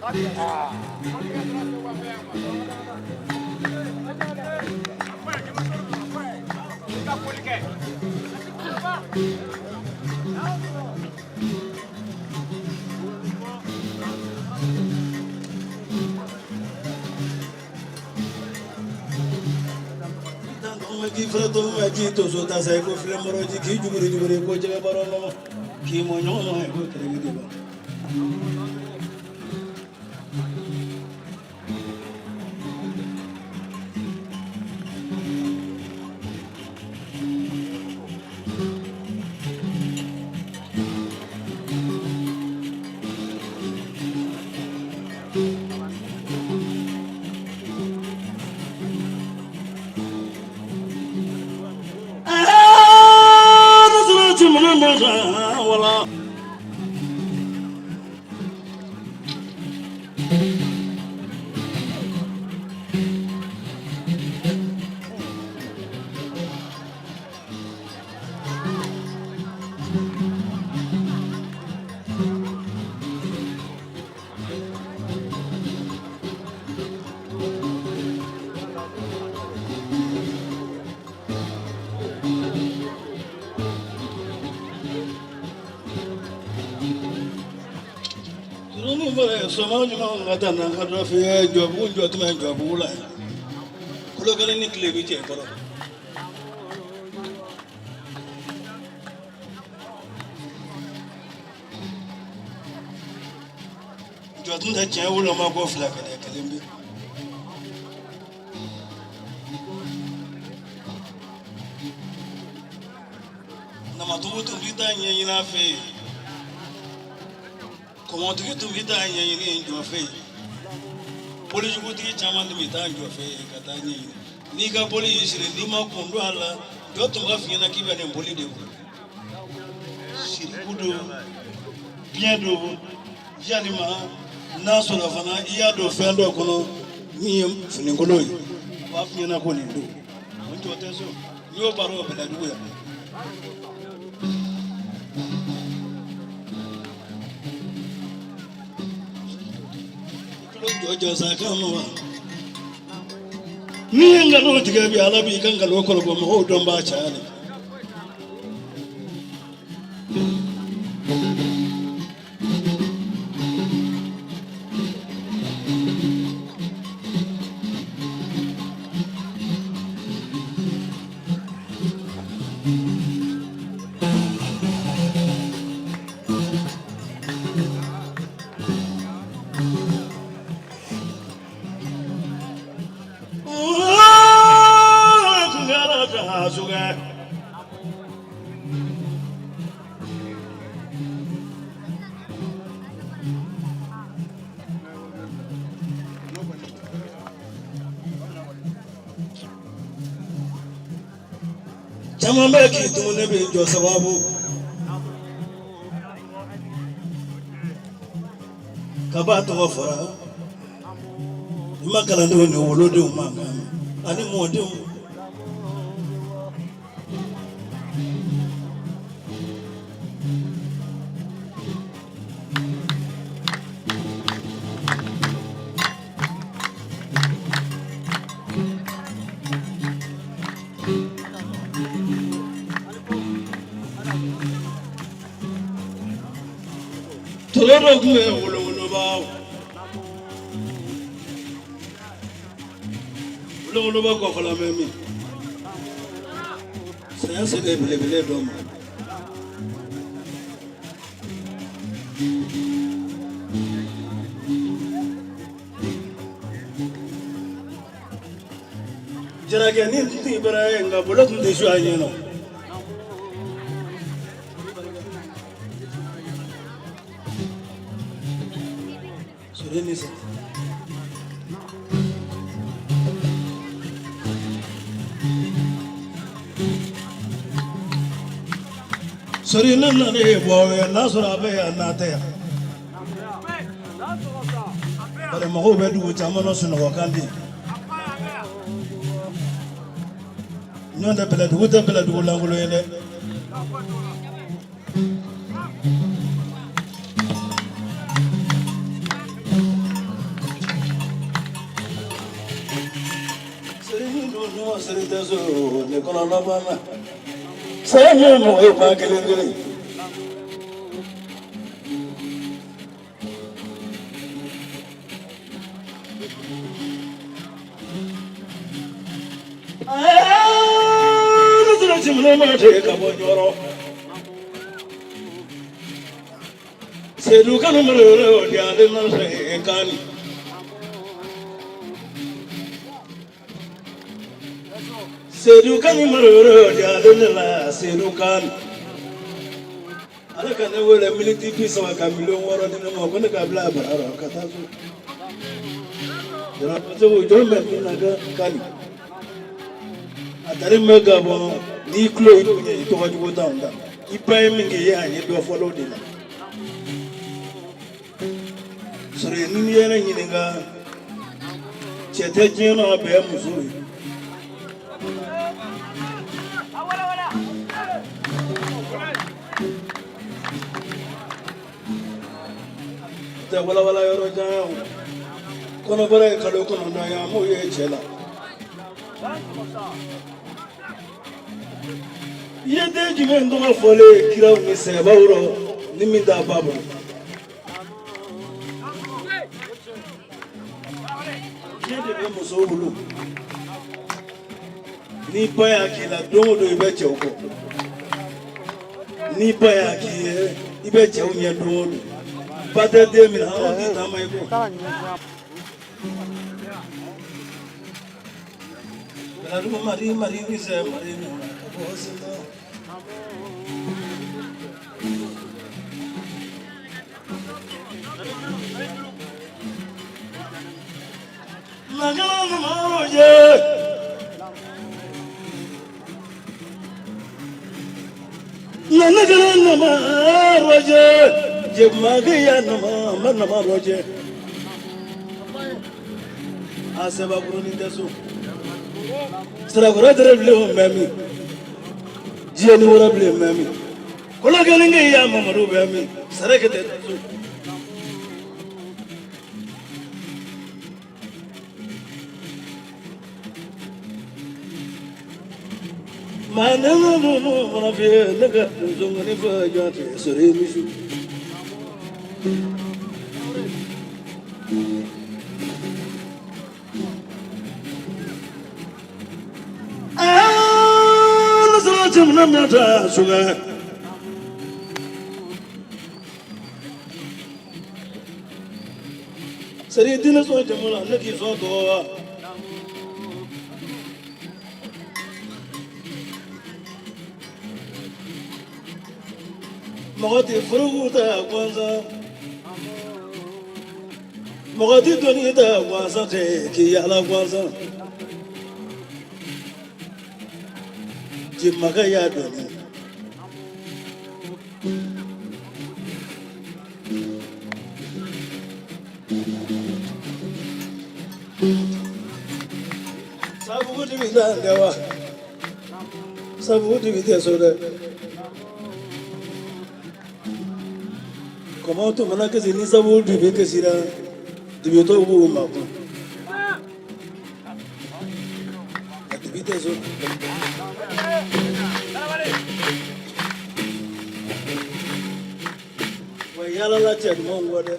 Ki to so ta sai ko film ro ji ki juguri ko je baro no ki mo nyo no ko kre gi ba wala Somal ni ma ngata na ngata fe jobu jotu ma jobu la kulo gele ni klebi che paro jotu da che wulo ma go fla kale kelembe na ma tu bita nyi na fe comment tu vita nyi njo fe poli jugu ti chama de mita njo fe kata nyi ni ga poli yisire ni ma kondo ala do to ga fina ki ba dem poli de ko sirkudo bien do jalima na so la fana iya do fe do kono ni fini ngolo yi wa fina ko ni do on to teso ni o baro be la du ya Jojo sakama ni ngalo tiga bi ala bi kan ngalo ko go mo don ba chale Chama meki tumune bi jo sababu kabato wafara makala ndo ni wolode umanga ani mode Toloro kuwe wolo bawo wolo ba ko fala memi c'est de bele do ma jara ke ni ti bara nga bolat de shu anyeno Sorry, no, boy, that's what I pay, not there. But I'm a whole bed with Amanos and Wakandi. No, the blood with the blood will language. no seriteso ne kono no bana same mo e ba kelengele ah no chimne ma te ka bonjoro sedu kanu mero dia de no se kani sedu kanu mero dia de la sedu kan ala kana wala militi pisa wa kamilon woro de mo ko ne ka bla bara ka tazo dara to jo me na ga kani atare mega bo ni klo ido ni to wajugo tanda ipai mingi ya ni do follow de la sore ni yana nyinga chete jeno be musuri te wala yoro jao kono bare kado kono na ya mo ye chela yede jimendo ma fole kira ni se bawro ni minda babu yede be muso bulu ni baya kila domo do ibe cheuko ni baya ki ibe cheu nye domo pate de mi ha o di tamai ko Lalu mari bisa mari bosno Nagana maroje Nagana maroje Jemagiya nama maroje Aseba kuruni desu Sera gora tere mami jieni wora ble mami kola galinge ya mamaru mami sare ke te su manana no mana fe daga zongani fa jate sare mishu Jumna mata suga sari dina so jamula naki so to mogati furuta kwanza mogati donita kwanza te ki ala kwanza Jimaga ya doni sabu kuti vida dewa sabu kuti vida sore como tu mana que ni sabu kuti que sira dibi to bu ma ko dibi te so yala la chat mo ngode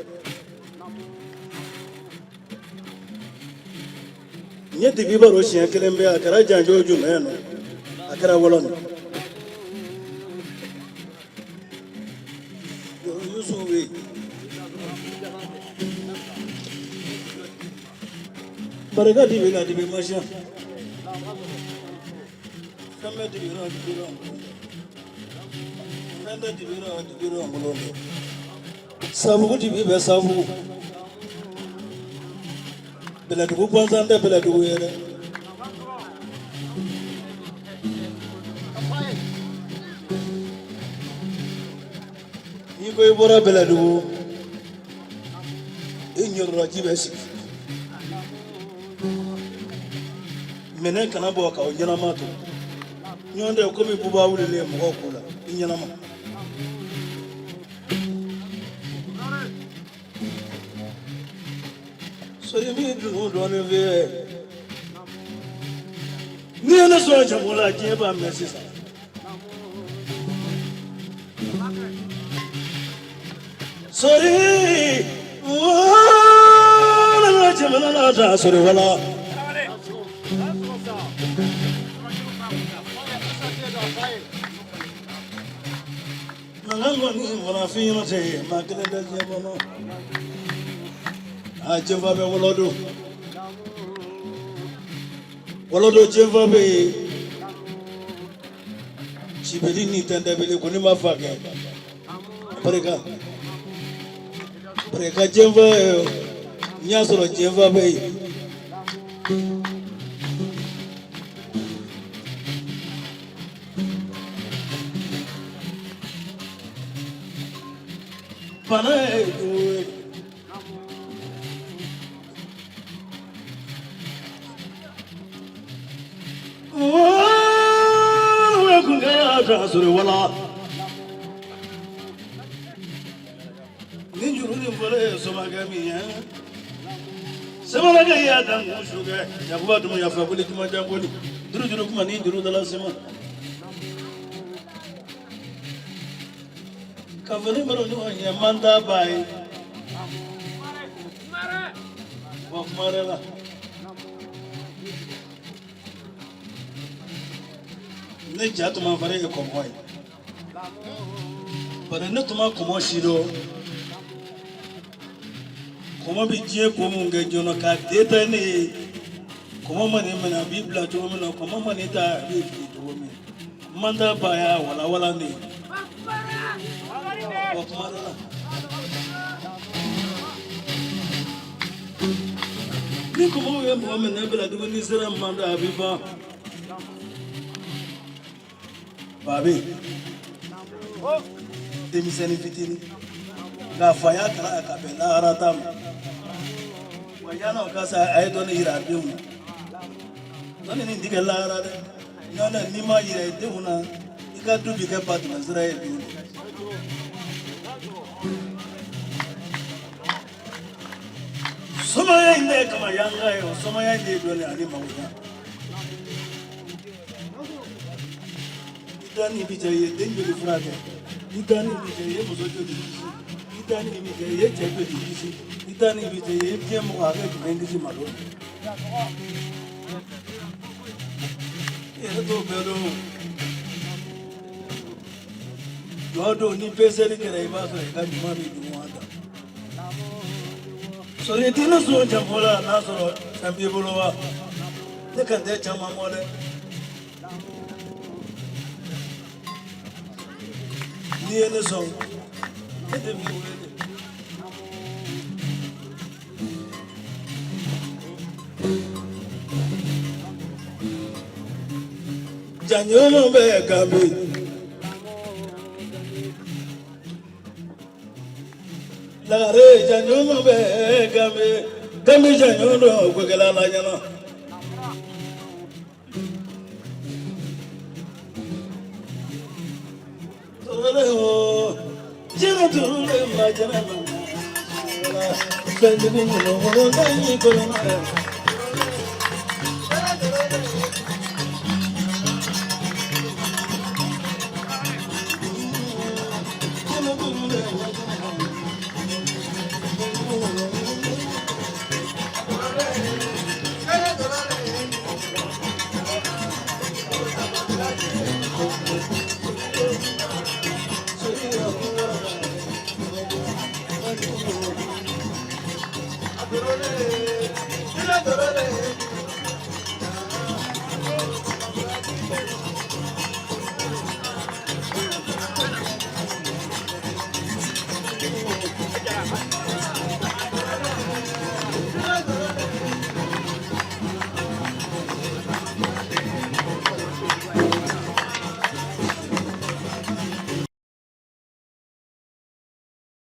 nyeti biba ro shi kelembe akara janjo ju meno akara wolon yusuwe barga dibe masha kame dibe nanda dibe ngolondo sabu kuti bibe sabu bela dugu kwanza nda bela dugu yere niko ibora bela dugu inyorra jibesi menen kana bo ka onyana mato nyonde ko mi buba wulile mo ko la inyana ma so yemi du do ne ve Niana soja mula jeba mesisa. Sorry, wala jemana la sorry wala. Malangoni wala fino te makene da jebono. A jeva be wolodo. Wolodo jeva be. Chibeli ni tanda bele kuni mafake. Preka jeva nyasoro jeva be. Pane wala ninjuru ni vole somagami ya semana ya dan mushuga ya kuba dum ya fa kuli tuma jangoni duru kuma ninjuru dala sema kavani maro ni ya manda bai wa kumarela ne jatuma fare e konvoy para ne tuma komo shiro komo bi je komo nge jono ka deta ne komo mane mana bibla to mena komo mane ta bi to me manda baya wala ne ni komo we mo mena bela do ni sera manda bifa Babi, demiseni fitini, gafaya kala akapela aratam. Wajana wakasa aidoni irabimu. Nani ni ndike la arade, nana nima iraide una, ikatu bike patu na Israel bimu. Soma ya inde kama yanga yo, soma ya inde dole ali mawuja. Itani bijaye denjeli frage. Itani bijaye musojo dikisi. Itani bijaye chepe dikisi. Itani bijaye jemu aga dikisi malo. Eto belo. Dodo ni peseli kere ibaso eka jumami jumuada. Sori tino so jambola nasoro chambi bolowa. Dekante chama mole. Ni ene song. Ede mi wele. Janyono be gambi. Lare janyono be gambi. Gambi janyono kwekela la nyana. Jena turule ma jena ma. Spendi bingo no no no no no no.